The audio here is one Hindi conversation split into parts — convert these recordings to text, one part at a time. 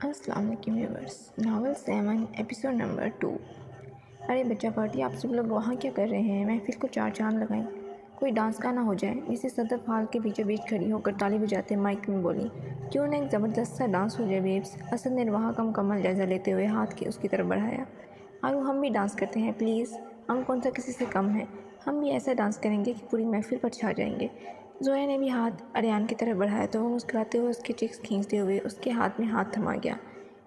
अस्सलाम वालेकुम व्यूअर्स। Novel 7 episode number 2। अरे बच्चा पार्टी, आप सब लोग वहाँ क्या कर रहे हैं? महफिल को चार चांद लगाएं। कोई डांस का ना हो जाए। मिसेस सदफ हॉल के बीचों बीच खड़ी होकर ताली बजाते माइक में बोली, क्यों ना एक ज़बरदस्त सा डांस हो जाए बेब्स। असद ने वहाँ का मुकम्मल जायज़ा लेते हुए हाथ के उसकी तरफ बढ़ाया। आरू, हम भी डांस करते हैं प्लीज़। हम कौन सा किसी से कम है। हम भी ऐसा डांस करेंगे कि पूरी महफिल पर छा जाएंगे। जोया ने भी हाथ अरियान की तरफ बढ़ाया तो वो मुस्कुराते हुए उसके चिक्स खींचते हुए उसके हाथ में हाथ थमा गया।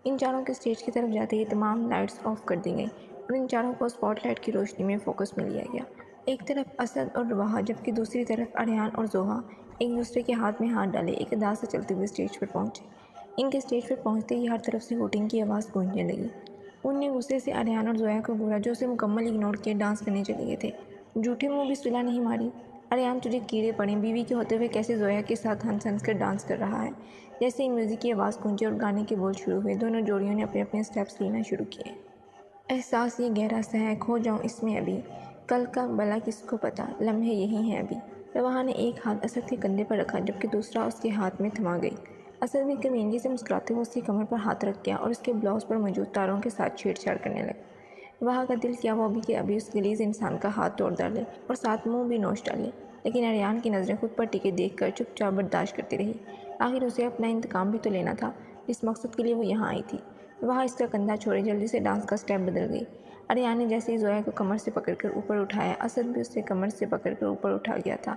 इन चारों के स्टेज की तरफ जाते ही तमाम लाइट्स ऑफ कर दी गई और इन चारों को स्पॉटलाइट की रोशनी में फोकस में लिया गया। एक तरफ असद और रवाहा, जबकि दूसरी तरफ अरियान और जोहा एक दूसरे के हाथ में हाथ डाले एक अदा से चलते हुए स्टेज पर पहुंचे। इनके स्टेज पर पहुंचते ही हर तरफ से वोटिंग की आवाज़ गूंजने लगी। उनने गुस्से से अरियान और जोया को घूरा जो उसे मुकम्मल इग्नोर किए डांस करने चले गए थे। झूठे मुँह भी सुलह नहीं मारी। अरियान, तुझे कीड़े पड़े, बीवी के होते हुए कैसे जोया के साथ हंस हंस कर डांस कर रहा है। जैसे ही म्यूज़िक की आवाज़ गूंजी और गाने के बोल शुरू हुए, दोनों जोड़ियों ने अपने अपने स्टेप्स लेना शुरू किए। एहसास ये गहरा सा है, खो जाऊँ इसमें अभी, कल का भला किसको पता, लम्हे यही हैं अभी। रवाहा ने एक हाथ असद के कंधे पर रखा जबकि दूसरा उसके हाथ में थमा गई। असद भी कमीनगी से मुस्कुराते हुए उसकी कमर पर हाथ रख गया और उसके ब्लाउज पर मौजूद तारों के साथ छेड़छाड़ करने लगा। वहाँ का दिल किया वो अभी के अभी उस गलीज़ इंसान का हाथ तोड़ डाले और साथ मुंह भी नोच डाले, लेकिन अरियान की नज़रें खुद पर टिके देखकर चुपचाप बर्दाश्त करती रही। आखिर उसे अपना इंतकाम भी तो लेना था, जिस मकसद के लिए वो यहाँ आई थी। वहाँ इसका कंधा छोड़े जल्दी से डांस का स्टेप बदल गई। अरियान ने जैसे ही जोया को कमर से पकड़कर ऊपर उठाया, असद भी उससे कमर से पकड़कर ऊपर उठा गया था।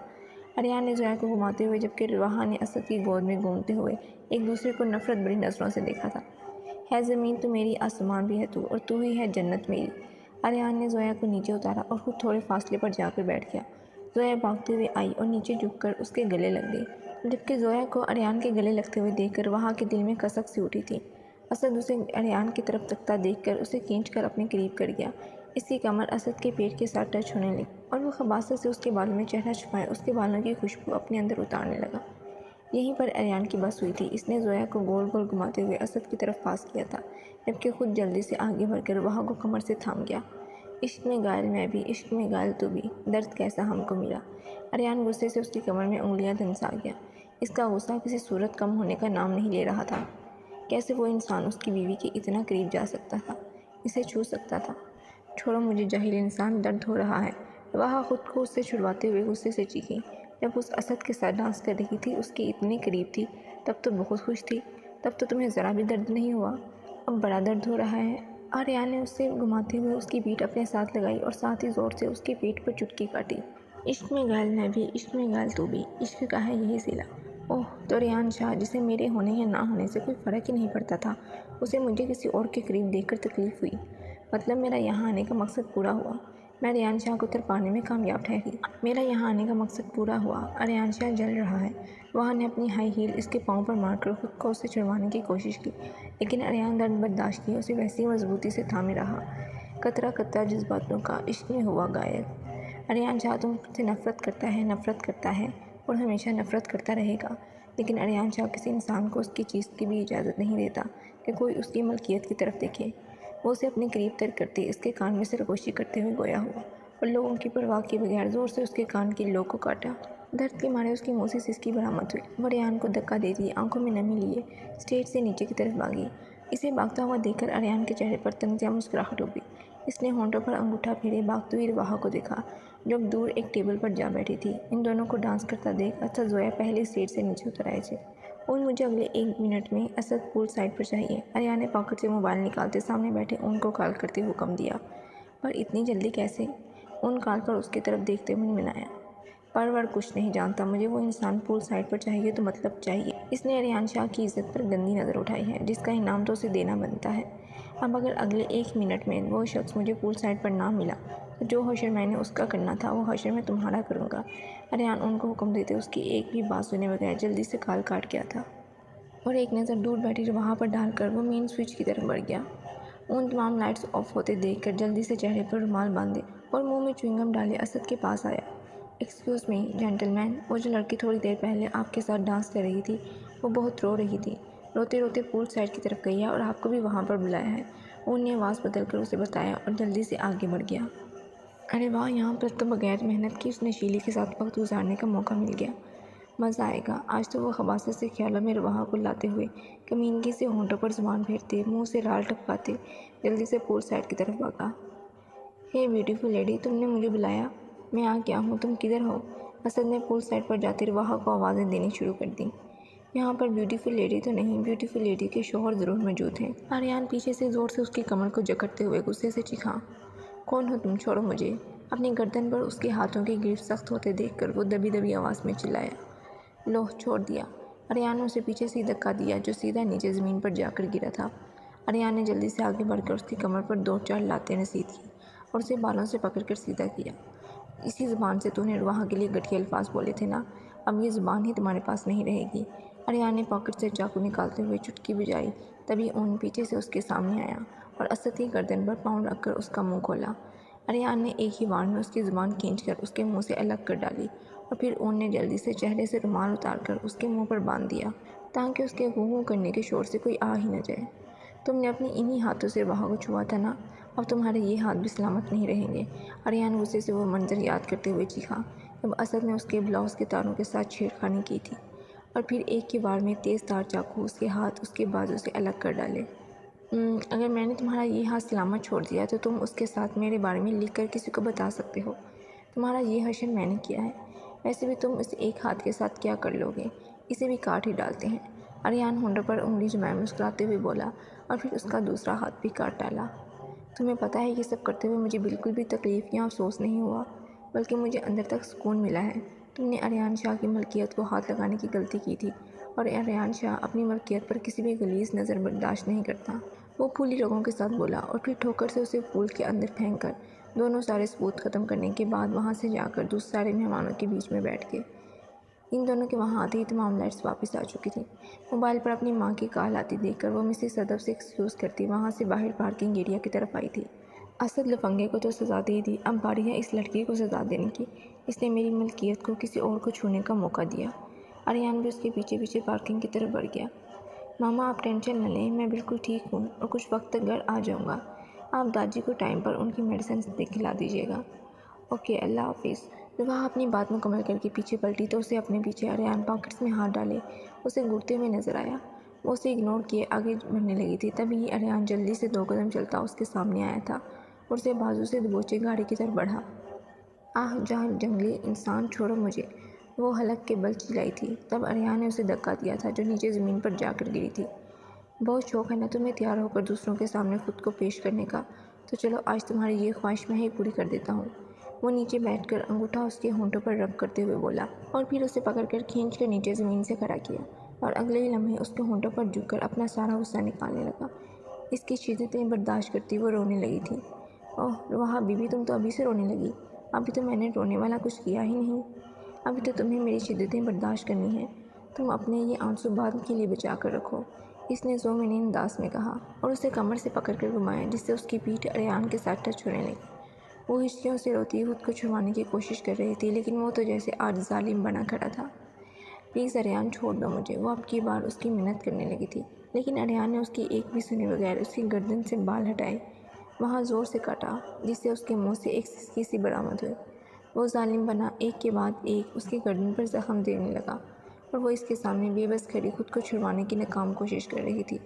अरियान ने जोया को घुमाते हुए जबकि रवाहा ने असद की गोद में घूमते हुए एक दूसरे को नफरत भरी नज़रों से देखा था। है ज़मीन तो मेरी, आसमान भी है तू, और तू ही है जन्नत मेरी। अरियान ने जोया को नीचे उतारा और खुद थोड़े फासले पर जाकर बैठ गया। जोया भागते हुए आई और नीचे झुककर उसके गले लग गई, जबकि जोया को अरियान के गले लगते हुए देखकर वहाँ के दिल में कसक सी उठी थी। असद उसे अरियान की तरफ तकता देखकर उसे खींचकर अपने करीब कर गया। इसकी कमर असद के पेट के साथ टच होने लगी और वो खबासत से उसके बालों में चेहरा छुपाए उसके बालों की खुशबू अपने अंदर उतारने लगा। यहीं पर अरियान की बस हुई थी। इसने जोया को गोल गोल घुमाते हुए असद की तरफ पास किया था, जबकि खुद जल्दी से आगे बढ़कर वहाँ को कमर से थाम गया। इश्क में घायल मैं भी, इश्क में घायल तू भी, दर्द कैसा हमको मिला। अरियान गुस्से से उसकी कमर में उंगलियां धंसा गया। इसका गुस्सा किसी सूरत कम होने का नाम नहीं ले रहा था। कैसे वो इंसान उसकी बीवी के इतना करीब जा सकता था, इसे छू सकता था। छोड़ो मुझे जाहिल इंसान, दर्द हो रहा है। वह खुद को उससे छुड़वाते हुए गुस्से से चीखी। जब उस असद के साथ डांस कर रही थी, उसके इतने करीब थी, तब तो बहुत खुश थी। तब तो तुम्हें ज़रा भी दर्द नहीं हुआ, अब बड़ा दर्द हो रहा है। आर्यान ने उससे घुमाते हुए उसकी पीठ अपने साथ लगाई और साथ ही ज़ोर से उसके पेट पर चुटकी काटी। इश्क में घायल मैं भी, इश्क में घायल तू भी, इश्क का है यही सिला। ओह, तो रियान शाह, जिसे मेरे होने या ना होने से कोई फ़र्क ही नहीं पड़ता था, उसे मुझे किसी और के करीब देखकर तकलीफ़ हुई। मतलब मेरा यहाँ आने का मकसद पूरा हुआ। मैं रियान शाह को तर पाने में कामयाब ठहरी। मेरा यहाँ आने का मकसद पूरा हुआ। रियान शाह जल रहा है। वहाँ ने अपनी हाई हील इसके पाँव पर मारकर खुद को उससे छुड़वाने की कोशिश की, लेकिन अरियान दर्द बर्दाश्त किए उसे वैसी मजबूती से थामे रहा। कतरा कतरा जज्बातों का इश्क में हुआ गायल। अरियान शाह तुमसे नफ़रत करता है, नफ़रत करता है और हमेशा नफ़रत करता रहेगा। लेकिन अरियान शाह किसी इंसान को उसकी चीज़ की भी इजाज़त नहीं देता कि कोई उसकी मलकियत की तरफ देखे। वो उसे अपने करीब तर करते इसके कान में सरगोशी करते हुए गोया हुआ और लोगों की परवाह के बगैर ज़ोर से उसके कान की लो को काटा। दर्द के मारे उसके मुंह से सिसकी बरामद हुई। वो अरियान को धक्का देती आंखों में नमी लिए स्टेज से नीचे की तरफ भागी। इसे भागता हुआ देखकर अरियान के चेहरे पर तंजिया मुस्कुराहट उठी। इसने होंठों पर अंगूठा फेरे भागती हुई रवाहा को देखा, जो अब दूर एक टेबल पर जा बैठी थी। इन दोनों को डांस करता देख असद जोया पहले स्टेज से नीचे उतर आए थे। उन मुझे अगले 1 मिनट में असद पूल साइड पर चाहिए। अरियान ने पॉकेट से मोबाइल निकालते सामने बैठे उनको कॉल करते हुक्म दिया। पर इतनी जल्दी कैसे? उन कॉल पर उसकी तरफ देखते हुए मनाया। पर कुछ नहीं जानता, मुझे वो इंसान पूल साइड पर चाहिए तो मतलब चाहिए। इसने अरियान शाह की इज्जत पर गंदी नज़र उठाई है, जिसका इनाम तो उसे देना बनता है। अब अगर अगले 1 मिनट में वो शख्स मुझे पूल साइड पर ना मिला तो जो हशर मैंने उसका करना था वो हशर मैं तुम्हारा करूँगा। अरियान उनको हुक्म देते उसकी एक भी बात सुने बगैर जल्दी से कॉल काट गया था और एक नज़र दूर बैठी वहाँ पर डालकर वो मेन स्विच की तरफ बढ़ गया। उन तमाम लाइट्स ऑफ होते देखकर जल्दी से चेहरे पर रुमाल बांधे और मुंह में च्युइंगम डाले असद के पास आया। एक्सक्यूज़ मी जेंटलमैन, वो जो लड़की थोड़ी देर पहले आपके साथ डांस कर रही थी वो बहुत रो रही थी। रोते रोते पूल साइड की तरफ गई है और आपको भी वहाँ पर बुलाया है। उन्होंने आवाज़ बदल कर उसे बताया और जल्दी से आगे बढ़ गया। अरे वाह, यहाँ पर तो बगैर मेहनत की उस नशीली के साथ वक्त गुजारने का मौका मिल गया। मज़ा आएगा। आज तो वो खबासत से ख्यालों में वहाँ को लाते हुए कमीनगी से होंठों पर ज़ुबान फेरते, मुंह से लाल टपकाते जल्दी से पूल साइड की तरफ भागा। हे ब्यूटीफुल लेडी, तुमने मुझे बुलाया? मैं आ गया हूँ, तुम किधर हो? असद ने पूल साइड पर जाते रवाहा को आवाज़ें देनी शुरू कर दी। यहाँ पर ब्यूटीफुल लेडी तो नहीं, ब्यूटीफुल लेडी के शौहर ज़रूर मौजूद हैं। आर्यान पीछे से ज़ोर से उसकी कमर को जकड़ते हुए गुस्से से चीखा। कौन हो तुम? छोड़ो मुझे। अपनी गर्दन पर उसके हाथों की ग्रिप सख्त होते देखकर वो दबी दबी आवाज़ में चिल्लाया। लो, छोड़ दिया। आर्यान ने उसे पीछे से धक्का दिया जो सीधा नीचे ज़मीन पर जाकर गिरा था। आर्यान ने जल्दी से आगे बढ़कर उसकी कमर पर 2-4 लातें नसीब की और उसे बालों से पकड़कर सीधा किया। इसी ज़ुबान से तूने वहाँ के लिए घटिया अल्फाज बोले थे ना, अब ये ज़ुबान ही तुम्हारे पास नहीं रहेगी। आर्यान ने पॉकेट से चाकू निकालते हुए चुटकी बजाई। तभी ऊन पीछे से उसके सामने आया और असद की गर्दन पर पाँव रखकर उसका मुंह खोला। आर्यान ने एक ही वार में उसकी ज़ुबान खींचकर उसके मुंह से अलग कर डाली और फिर ऊन ने जल्दी से चेहरे से रुमाल उतारकर उसके मुंह पर बांध दिया ताकि उसके गूं करने के शोर से कोई आ ही न जाए। तुमने अपनी इन्हीं हाथों से वहाँ को छुआ था ना, अब तुम्हारे ये हाथ भी सलामत नहीं रहेंगे। आर्यान गुस्से से वो मंजर याद करते हुए चीखा जब असद ने उसके ब्लाउज़ के तारों के साथ छेड़खानी की थी और फिर एक ही बार में तेज़ धार चाकू उसके हाथ उसके बाजू से अलग कर डाले। अगर मैंने तुम्हारा ये हाथ सलामत छोड़ दिया तो तुम उसके साथ मेरे बारे में लिख कर किसी को बता सकते हो। तुम्हारा ये हश्र मैंने किया है। वैसे भी तुम इस एक हाथ के साथ क्या कर लोगे? इसे भी काट ही डालते हैं। आर्यान होंठों पर उंगली जमाए मुस्कुराते हुए बोला और फिर उसका दूसरा हाथ भी काट डाला। तुम्हें पता है ये सब करते हुए मुझे बिल्कुल भी तकलीफ़ या अफसोस नहीं हुआ, बल्कि मुझे अंदर तक सुकून मिला है। तुमने आर्यान शाह की मलकियत को हाथ लगाने की गलती की थी और आर्यान शाह अपनी मलकियत पर किसी भी गलीज़ नज़र बर्दाश्त नहीं करता। वो फूली रगों के साथ बोला और फिर ठोकर से उसे पूल के अंदर फेंक कर दोनों सारे सबूत ख़त्म करने के बाद वहाँ से जाकर दूसरे सारे मेहमानों के बीच में बैठ गए। इन दोनों के वहाँ आते ही तमाम लाइट्स वापस आ चुकी थी। मोबाइल पर अपनी माँ की कॉल आती देखकर वो मिसेस सदफ से एक्सक्यूज़ करती वहाँ से बाहर पार्किंग एरिया की तरफ आई थी। असद लफंगे को तो सज़ा दे दी, अब बारी है इस लड़की को सज़ा देने की। इसने मेरी मलकियत को किसी और को छूने का मौका दिया। आर्यान भी उसके पीछे पीछे पार्किंग की तरफ बढ़ गया। मामा आप टेंशन न लें, मैं बिल्कुल ठीक हूँ और कुछ वक्त तक घर आ जाऊँगा। आप दादी को टाइम पर उनकी मेडिसिन खिला दीजिएगा। ओके, अल्लाह हाफिज़। वह अपनी बात मुकम्मल करके पीछे पलटी तो उसे अपने पीछे आर्यान पॉकेट्स में हाथ डाले उसे घूरते हुए नजर आया। वो उसे इग्नोर किए आगे बढ़ने लगी थी। तभी आर्यान जल्दी से 2 कदम चलता उसके सामने आया था और उसे बाजू से दबोचे गाड़ी की तरफ बढ़ा। आह जहाँ जंगली इंसान, छोड़ो मुझे। वो हलक के बल चिल्लाई थी। तब आर्यान ने उसे धक्का दिया था जो नीचे ज़मीन पर जाकर गिरी थी। बहुत शौक़ है ना तुम्हें तैयार होकर दूसरों के सामने खुद को पेश करने का, तो चलो आज तुम्हारी ये ख्वाहिश मैं ही पूरी कर देता हूँ। वो नीचे बैठकर अंगूठा उसके होंठों पर रब करते हुए बोला और फिर उसे पकड़कर खींचकर नीचे ज़मीन से खड़ा किया और अगले ही लम्हे उसके होंठों पर झुककर अपना सारा गुस्सा निकालने लगा। इसकी शिद्दतें बर्दाश्त करती वो रोने लगी थी। ओह वाह बीबी, तुम तो अभी से रोने लगी। अभी तो मैंने रोने वाला कुछ किया ही नहीं। अभी तो तुम्हें मेरी शिद्दतें बर्दाश्त करनी है। तुम अपने ये आंसू बाद के लिए बचा कर रखो, इसने ज़ोमिन अंदाज में कहा और उसे कमर से पकड़कर घुमाया जिससे उसकी पीठ आर्यान के साथ टच होने लगी। वो हिचकियों से रोती खुद को छुड़वाने की कोशिश कर रही थी, लेकिन वो तो जैसे आज जालिम बना खड़ा था। प्लीज़ आर्यान, छोड़ दो मुझे। वो अब की बार उसकी मिन्नत करने लगी थी, लेकिन आर्यान ने उसकी एक भी सुने बगैर उसकी गर्दन से बाल हटाए वहाँ ज़ोर से काटा जिससे उसके मुंह से एक सिसकी सी बरामद हुई। वो जालिम बना एक के बाद एक उसकी गर्दन पर जख्म देने लगा और वो इसके सामने बेबस खड़ी खुद को छुड़वाने की नाकाम कोशिश कर रही थी।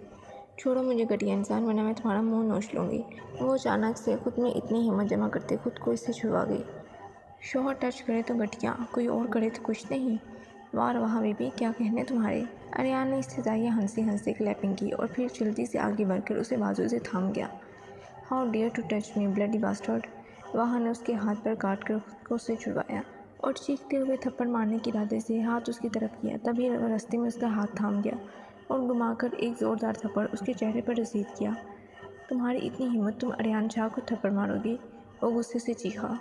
छोड़ो मुझे घटिया इंसान, वरना मैं तुम्हारा मुंह नोच लूँगी। वो अचानक से खुद में इतनी हिम्मत जमा करते खुद को इससे छुड़वा गई। शौहर टच करे तो घटिया, कोई और करे तो कुछ नहीं। वाह वाह बीबी, क्या कहने तुम्हारे। आर्यान ने इस्तेज़ाइया हंसी हंसी क्लैपिंग की और फिर जल्दी से आगे बढ़कर उसे बाजू से थाम गया। How dare to touch me bloody bastard. वहाँ ने उसके हाथ पर काट कर खुद को उससे छुड़वाया और चीखते हुए थप्पड़ मारने के इरादे से हाथ उसकी तरफ किया। तभी रास्ते में उसका हाथ थाम गया और घुमाकर एक ज़ोरदार थप्पड़ उसके चेहरे पर रसीद किया। तुम्हारी इतनी हिम्मत, तुम आर्यान शाह को थप्पड़ मारोगी? वो गुस्से से चीखा।